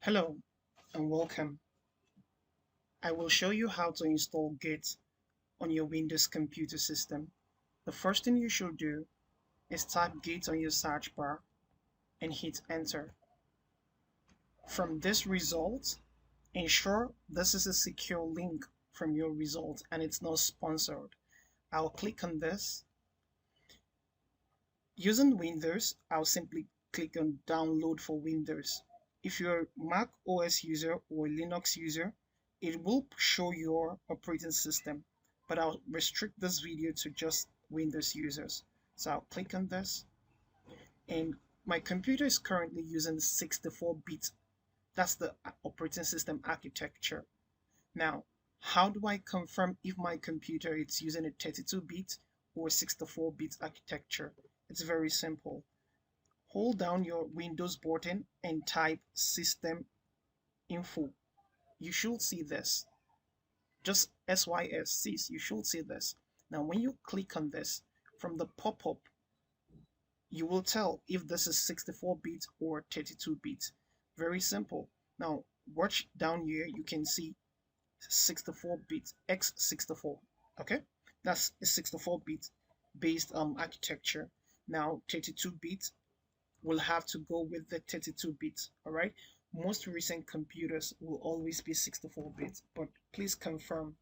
Hello and welcome. I will show you how to install Git on your Windows computer system. The first thing you should do is type Git on your search bar and hit enter. From this result, ensure this is a secure link from your result and it's not sponsored. I'll click on this. Using Windows, I'll simply click on download for Windows. If you're a Mac OS user or a Linux user, it will show your operating system, but I'll restrict this video to just Windows users. So I'll click on this, and my computer is currently using 64-bit. That's the operating system architecture. Now, how do I confirm if my computer is using a 32-bit or 64-bit architecture? It's very simple. Hold down your Windows button and type system info. You should see this. Just sys, you should see this. Now, when you click on this, from the pop-up, you will tell if this is 64-bit or 32-bit. Very simple. Now, watch down here, you can see 64-bit x64. Okay, that's a 64-bit based architecture. Now 32-bit will have to go with the 32-bit. All right, most recent computers will always be 64-bit, but please confirm.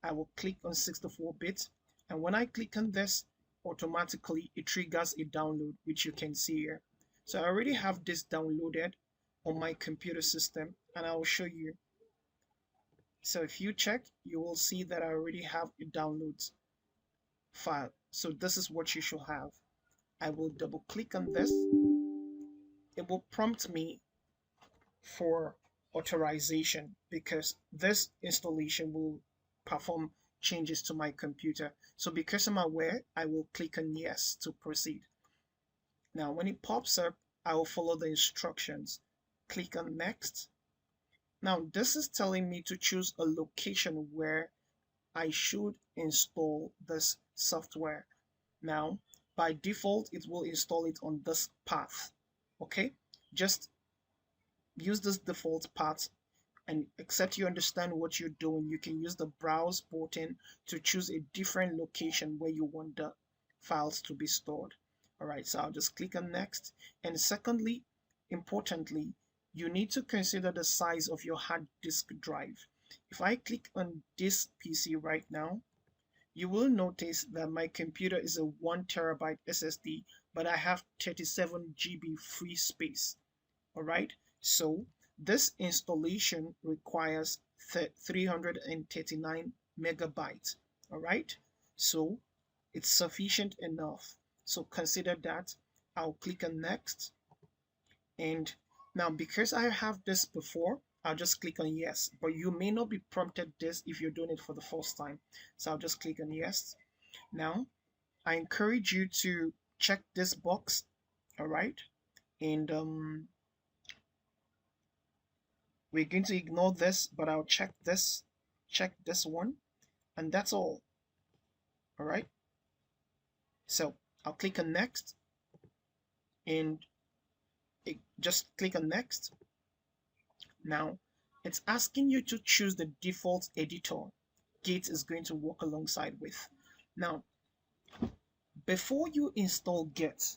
I will click on 64-bit, and when I click on this, automatically it triggers a download, which you can see here. So I already have this downloaded on my computer system, and I will show you. So if you check, you will see that I already have a downloads file. So this is what you should have. I will double click on this. It will prompt me for authorization because this installation will perform changes to my computer. So because I'm aware, I will click on yes to proceed. Now when it pops up, I will follow the instructions. Click on next. Now this is telling me to choose a location where I should install this software. Now by default, it will install it on this path. Okay, just use this default path, and except you understand what you're doing, you can use the browse button to choose a different location where you want the files to be stored. All right, so I'll just click on next. And secondly, importantly, you need to consider the size of your hard disk drive. If I click on this PC right now, you will notice that my computer is a 1 terabyte SSD, but I have 37 GB free space. All right, so this installation requires 339 megabytes. All right, so it's sufficient enough. So consider that. I'll click on next. And now because I have this before, I'll just click on yes, but you may not be prompted this if you're doing it for the first time. So I'll just click on yes. Now, I encourage you to check this box, all right? And we're going to ignore this, but I'll check this one, and that's all right? So I'll click on next, and just click on next. Now, it's asking you to choose the default editor Git is going to work alongside with. Now, before you install Git,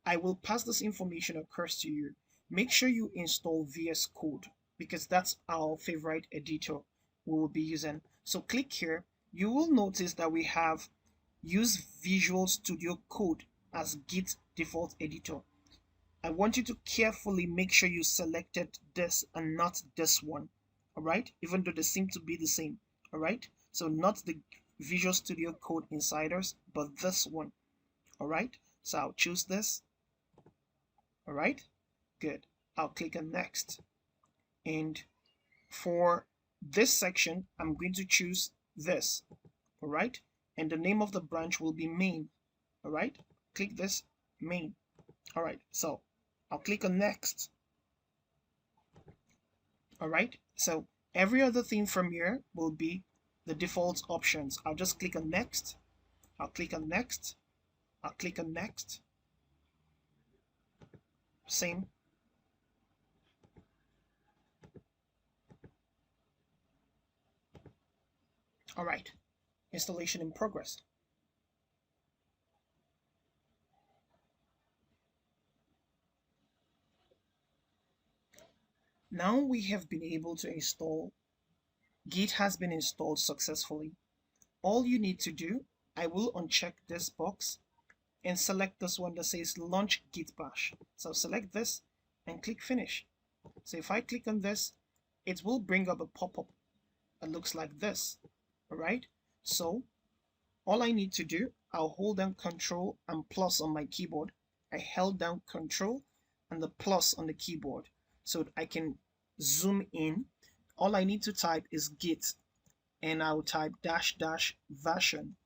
I will pass this information across to you. Make sure you install VS Code because that's our favorite editor we will be using. So click here. You will notice that we have use Visual Studio Code as Git default editor. I want you to carefully make sure you selected this and not this one. All right, even though they seem to be the same. All right, so not the Visual Studio Code Insiders, but this one. All right, so I'll choose this. All right, good. I'll click on next. And for this section, I'm going to choose this. All right, and the name of the branch will be main. All right, click this main. All right, so I'll click on next. All right, so every other thing from here will be the default options. I'll just click on next. I'll click on next. I'll click on next. Same. All right, installation in progress. Now we have been able to install, Git has been installed successfully. All you need to do, I will uncheck this box and select this one that says launch Git bash. So select this and click finish. So if I click on this, it will bring up a pop-up that looks like this. All right, so all I need to do, I'll hold down Control and plus on my keyboard. I held down Control and the plus on the keyboard so I can zoom in. All I need to type is Git and I'll type -- version.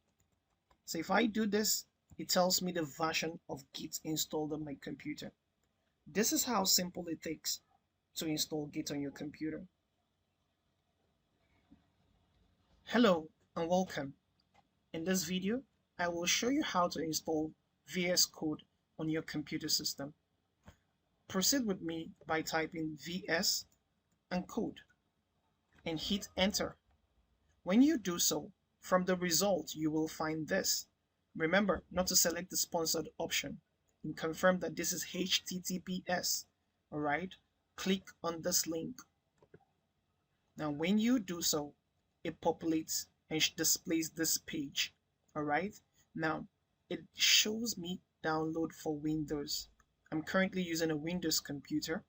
So if I do this, it tells me the version of Git installed on my computer. This is how simple it takes to install Git on your computer. Hello and welcome. In this video, I will show you how to install VS Code on your computer system. Proceed with me by typing VS and code and hit enter. When you do so, from the result you will find this. Remember not to select the sponsored option and confirm that this is HTTPS. Alright, click on this link. Now when you do so, it populates and displays this page. Alright, now it shows me download for Windows. I'm currently using a Windows computer,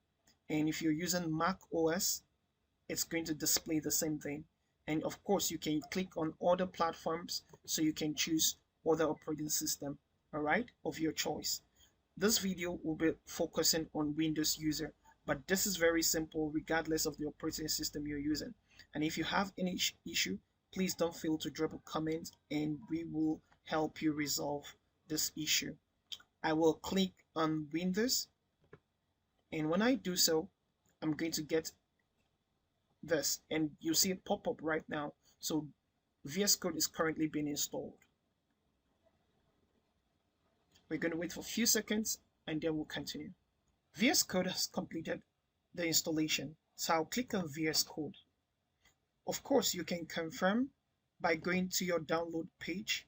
and if you're using Mac OS, it's going to display the same thing. And of course you can click on other platforms so you can choose other operating system, alright, of your choice. This video will be focusing on Windows user, but this is very simple regardless of the operating system you're using. And if you have any issue, please don't fail to drop a comment and we will help you resolve this issue. I will click on Windows, and when I do so, I'm going to get this, and you see it pop up right now. So VS Code is currently being installed. We're going to wait for a few seconds and then we'll continue. VS Code has completed the installation, so I'll click on VS Code. Of course, you can confirm by going to your download page,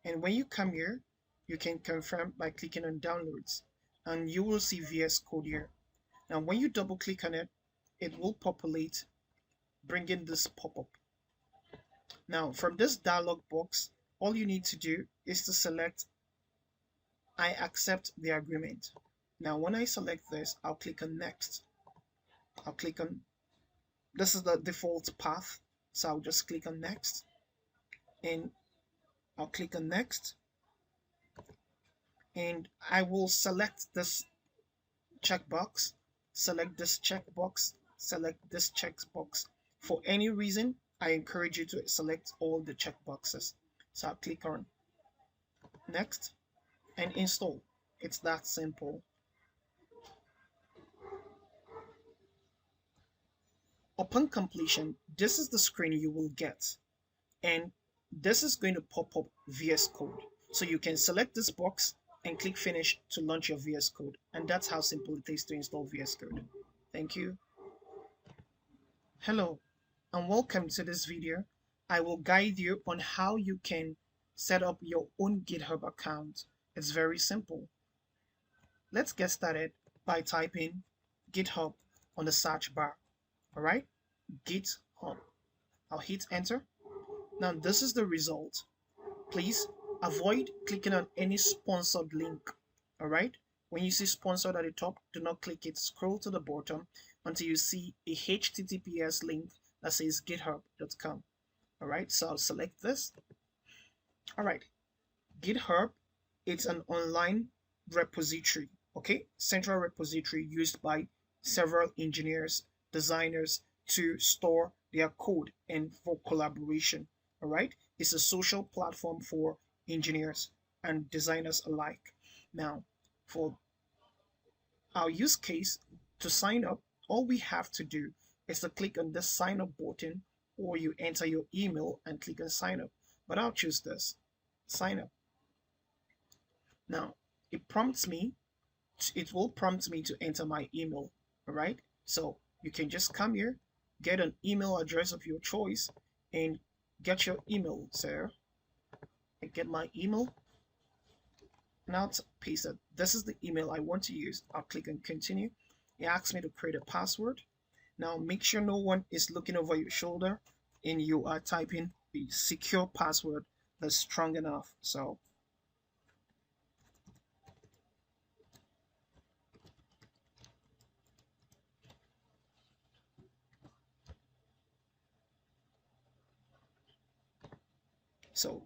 and when you come here, you can confirm by clicking on downloads and you will see VS Code here. Now when you double click on it, it will populate, bringing this pop-up. Now from this dialog box, all you need to do is to select I accept the agreement. Now when I select this, I'll click on next. I'll click on, this is the default path, so I'll just click on next and I'll click on next, and I will select this checkbox, select this checkbox, select this checkbox. For any reason, I encourage you to select all the checkboxes. So I'll click on next and install. It's that simple. Upon completion, this is the screen you will get, and this is going to pop up VS Code. So you can select this box and click finish to launch your VS Code, and that's how simple it is to install VS Code. Thank you. Hello and welcome to this video. I will guide you on how you can set up your own GitHub account. It's very simple. Let's get started by typing GitHub on the search bar. Alright, GitHub. I'll hit enter. Now this is the result. Please avoid clicking on any sponsored link. Alright, when you see sponsored at the top, do not click it. Scroll to the bottom until you see a HTTPS link that says github.com. Alright, so I'll select this. Alright, GitHub, it's an online repository, okay, central repository used by several engineers, designers to store their code and for collaboration. All right, it's a social platform for engineers and designers alike. Now, for our use case, to sign up, all we have to do is to click on this sign up button, or you enter your email and click on sign up. But I'll choose this, sign up. Now it will prompt me to enter my email. All right, so you can just come here, get an email address of your choice, and get your email. So I get my email. Now to paste it. This is the email I want to use. I'll click on continue. It asks me to create a password. Now make sure no one is looking over your shoulder and you are typing a secure password that's strong enough. So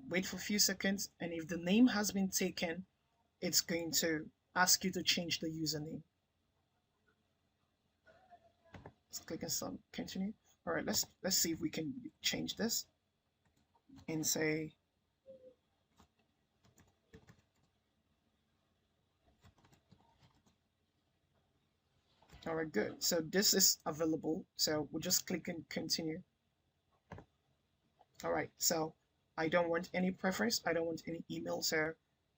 wait for a few seconds, and if the name has been taken, it's going to ask you to change the username. Let's click on some continue. All right, let's see if we can change this and say, all right, good. So this is available. So we'll just click and continue. All right, so I don't want any preference. I don't want any email. So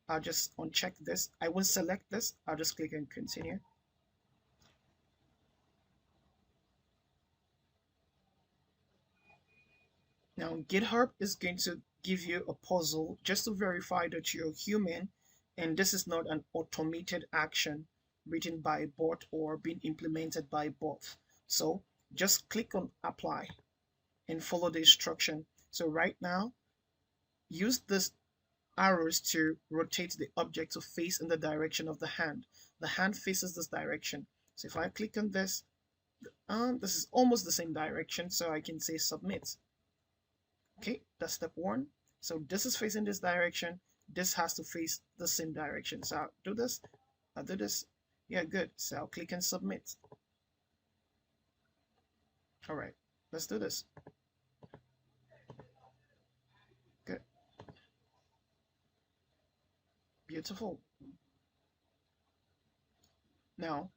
I'll just uncheck this. I will select this. I'll just click and continue. Now, GitHub is going to give you a puzzle just to verify that you're human and this is not an automated action written by a bot or being implemented by a bot. So just click on apply and follow the instruction. So right now, use this arrows to rotate the object to face in the direction of the hand. The hand faces this direction. So if I click on this, this is almost the same direction, so I can say submit. Okay, that's step one. So this is facing this direction. This has to face the same direction. So I'll do this. I'll do this. Yeah, good. So I'll click and submit. All right, let's do this. Good. Beautiful. Now,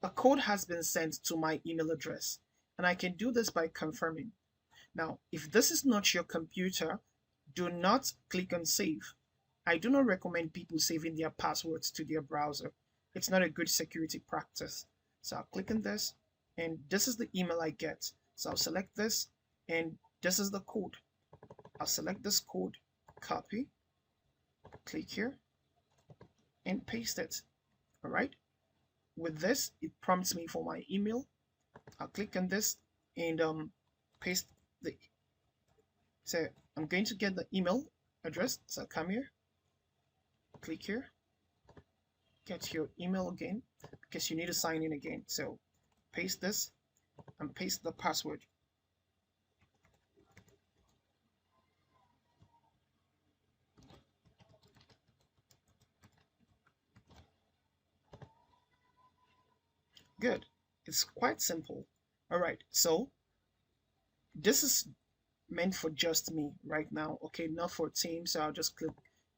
a code has been sent to my email address, and I can do this by confirming. Now, if this is not your computer, do not click on save. I do not recommend people saving their passwords to their browser. It's not a good security practice. So I'll click on this, and this is the email I get. So I'll select this, and this is the code. I'll select this code, copy, click here, and paste it. All right. With this, it prompts me for my email. I'll click on this and paste the. So I'm going to get the email address. So I'll come here, click here, get your email again because you need to sign in again. So paste this and paste the password. Good. It's quite simple. All right. So this is meant for just me right now. Okay, not for team. So I'll just click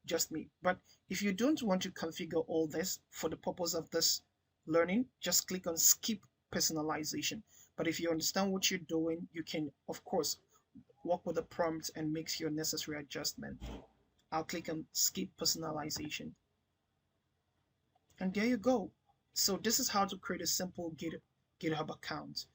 just me. But if you don't want to configure all this for the purpose of this learning, just click on skip personalization. But if you understand what you're doing, you can, of course, work with the prompt and make your necessary adjustment. I'll click on skip personalization. And there you go. So this is how to create a simple GitHub account.